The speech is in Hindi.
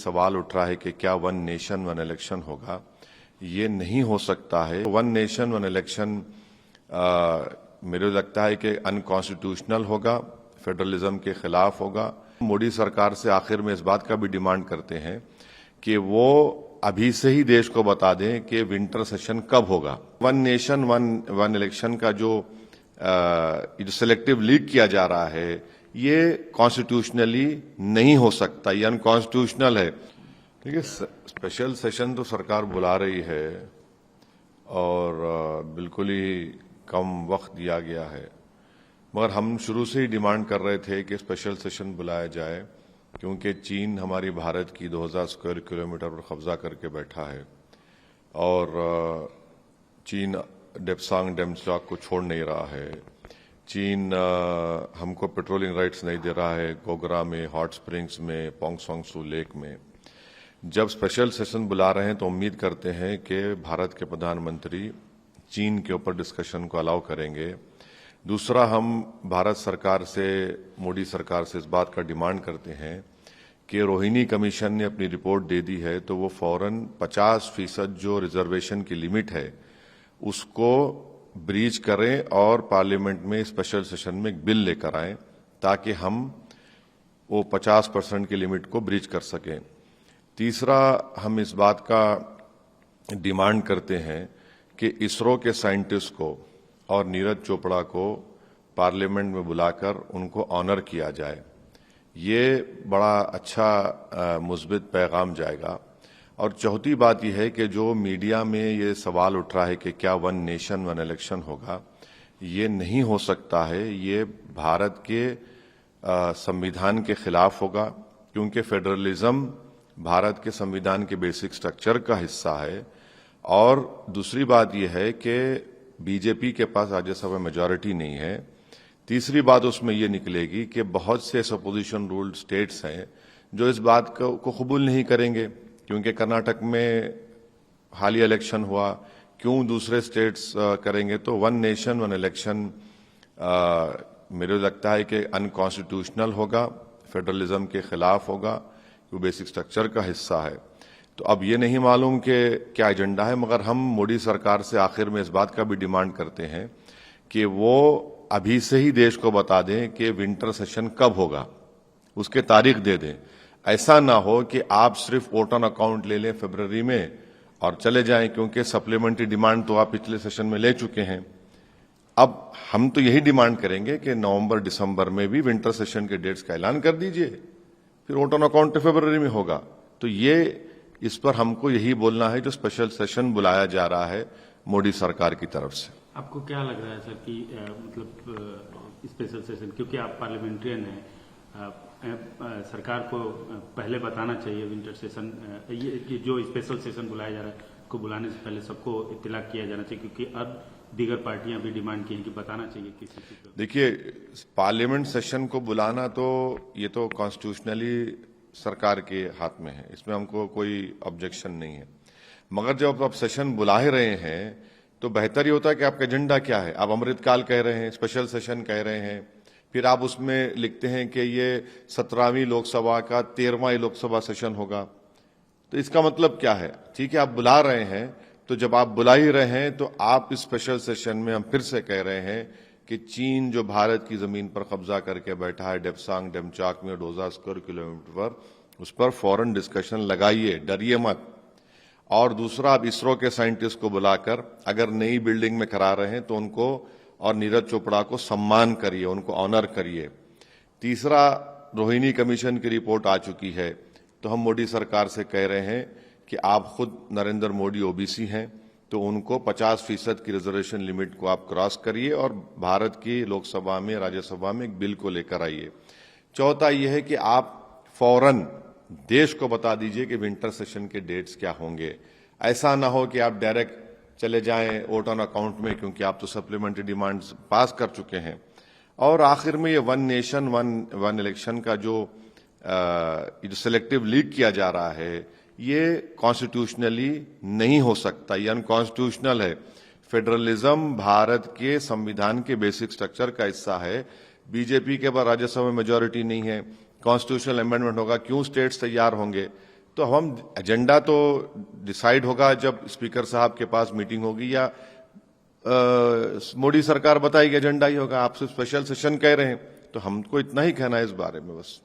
सवाल उठ रहा है कि क्या वन नेशन वन इलेक्शन होगा, ये नहीं हो सकता है। वन नेशन वन इलेक्शन मेरे लगता है कि अनकॉन्स्टिट्यूशनल होगा, फेडरलिज्म के खिलाफ होगा। मोदी सरकार से आखिर में इस बात का भी डिमांड करते हैं कि वो अभी से ही देश को बता दें कि विंटर सेशन कब होगा। वन नेशन वन इलेक्शन का जो सिलेक्टिव लीक किया जा रहा है, ये कॉन्स्टिट्यूशनली नहीं हो सकता, ये अनकॉन्स्टिट्यूशनल है। ठीक है, स्पेशल सेशन तो सरकार बुला रही है और बिल्कुल ही कम वक्त दिया गया है, मगर हम शुरू से ही डिमांड कर रहे थे कि स्पेशल सेशन बुलाया जाए, क्योंकि चीन हमारी भारत की 2000 स्क्वायर किलोमीटर पर कब्जा करके बैठा है और चीन डेप्सांग डेमचॉक को छोड़ नहीं रहा है। चीन हमको पेट्रोलिंग राइट्स नहीं दे रहा है गोगरा में, हॉट स्प्रिंग्स में, पोंगसोंगसू लेक में। जब स्पेशल सेशन बुला रहे हैं तो उम्मीद करते हैं कि भारत के प्रधानमंत्री चीन के ऊपर डिस्कशन को अलाउ करेंगे। दूसरा, हम भारत सरकार से, मोदी सरकार से इस बात का डिमांड करते हैं कि रोहिणी कमीशन ने अपनी रिपोर्ट दे दी है तो वो फौरन 50% जो रिजर्वेशन की लिमिट है उसको ब्रीच करें और पार्लियामेंट में स्पेशल सेशन में एक बिल लेकर आएं ताकि हम वो 50% की लिमिट को ब्रीच कर सकें। तीसरा, हम इस बात का डिमांड करते हैं कि इसरो के साइंटिस्ट को और नीरज चोपड़ा को पार्लियामेंट में बुलाकर उनको ऑनर किया जाए। ये बड़ा अच्छा मुस्बित पैगाम जाएगा। और चौथी बात यह है कि जो मीडिया में ये सवाल उठ रहा है कि क्या वन नेशन वन इलेक्शन होगा, ये नहीं हो सकता है। ये भारत के संविधान के खिलाफ होगा, क्योंकि फेडरलिज्म भारत के संविधान के बेसिक स्ट्रक्चर का हिस्सा है। और दूसरी बात यह है कि बीजेपी के पास राज्यसभा में मेजॉरिटी नहीं है। तीसरी बात उसमें यह निकलेगी कि बहुत से अपोजिशन रूल्ड स्टेट्स हैं जो इस बात को कबूल नहीं करेंगे, क्योंकि कर्नाटक में हालिया इलेक्शन हुआ, क्यों दूसरे स्टेट्स करेंगे। तो वन नेशन वन इलेक्शन मेरे लगता है कि अनकॉन्स्टिट्यूशनल होगा, फेडरलिज्म के खिलाफ होगा, वो बेसिक स्ट्रक्चर का हिस्सा है। तो अब ये नहीं मालूम कि क्या एजेंडा है, मगर हम मोदी सरकार से आखिर में इस बात का भी डिमांड करते हैं कि वो अभी से ही देश को बता दें कि विंटर सेशन कब होगा, उसके तारीख दे दें। ऐसा ना हो कि आप सिर्फ वोट ऑन अकाउंट ले लें फरवरी में और चले जाएं, क्योंकि सप्लीमेंट्री डिमांड तो आप पिछले सेशन में ले चुके हैं। अब हम तो यही डिमांड करेंगे कि नवंबर दिसंबर में भी विंटर सेशन के डेट्स का ऐलान कर दीजिए, फिर वोट ऑन अकाउंट फरवरी में होगा। तो ये इस पर हमको यही बोलना है जो स्पेशल सेशन बुलाया जा रहा है मोदी सरकार की तरफ से। आपको क्या लग रहा है सर कि मतलब स्पेशल सेशन, क्योंकि आप पार्लियामेंट्रियन हैं, सरकार को पहले बताना चाहिए विंटर सेशन, ये जो स्पेशल सेशन बुलाया जा रहा है को बुलाने से पहले सबको इत्तला किया जाना चाहिए, क्योंकि अब दीगर पार्टियां भी डिमांड की हैं कि बताना चाहिए किसी को। देखिए, पार्लियामेंट सेशन को बुलाना तो ये तो कॉन्स्टिट्यूशनली सरकार के हाथ में है, इसमें हमको कोई ऑब्जेक्शन नहीं है। मगर जब आप सेशन बुला ही रहे हैं तो बेहतर ही होता है कि आपका एजेंडा क्या है। आप अमृतकाल कह रहे हैं, स्पेशल सेशन कह रहे हैं, फिर आप उसमें लिखते हैं कि ये 17वीं लोकसभा का 13वां लोकसभा सेशन होगा, तो इसका मतलब क्या है? ठीक है, आप बुला रहे हैं, तो जब आप बुला ही रहे हैं तो आप इस स्पेशल सेशन में हम फिर से कह रहे हैं कि चीन जो भारत की जमीन पर कब्जा करके बैठा है डेप्सांग डेमचॉक में 2000 स्क्वायर किलोमीटर पर, उस पर फौरन डिस्कशन लगाइए, डरिए मत। और दूसरा, आप इसरो के साइंटिस्ट को बुलाकर अगर नई बिल्डिंग में करा रहे हैं तो उनको और नीरज चोपड़ा को सम्मान करिए, उनको ऑनर करिए। तीसरा, रोहिणी कमीशन की रिपोर्ट आ चुकी है, तो हम मोदी सरकार से कह रहे हैं कि आप खुद नरेंद्र मोदी ओबीसी हैं, तो उनको 50% की रिजर्वेशन लिमिट को आप क्रॉस करिए और भारत की लोकसभा में, राज्यसभा में एक बिल को लेकर आइए। चौथा यह है कि आप फौरन देश को बता दीजिए कि विंटर सेशन के डेट्स क्या होंगे। ऐसा ना हो कि आप डायरेक्ट चले जाएं वोट ऑन अकाउंट में, क्योंकि आप तो सप्लीमेंट्री डिमांड्स पास कर चुके हैं। और आखिर में ये वन नेशन वन इलेक्शन का जो सिलेक्टिव लीक किया जा रहा है, ये कॉन्स्टिट्यूशनली नहीं हो सकता, ये अनकॉन्स्टिट्यूशनल है। फेडरलिज्म भारत के संविधान के बेसिक स्ट्रक्चर का हिस्सा है। बीजेपी के पास राज्यसभा में मेजॉरिटी नहीं है, कॉन्स्टिट्यूशनल अमेंडमेंट होगा, क्यों स्टेट्स तैयार होंगे। तो हम एजेंडा तो डिसाइड होगा जब स्पीकर साहब के पास मीटिंग होगी या मोदी सरकार बताएगी एजेंडा ही होगा। आप सिर्फ स्पेशल सेशन कह रहे हैं, तो हमको इतना ही कहना है इस बारे में बस।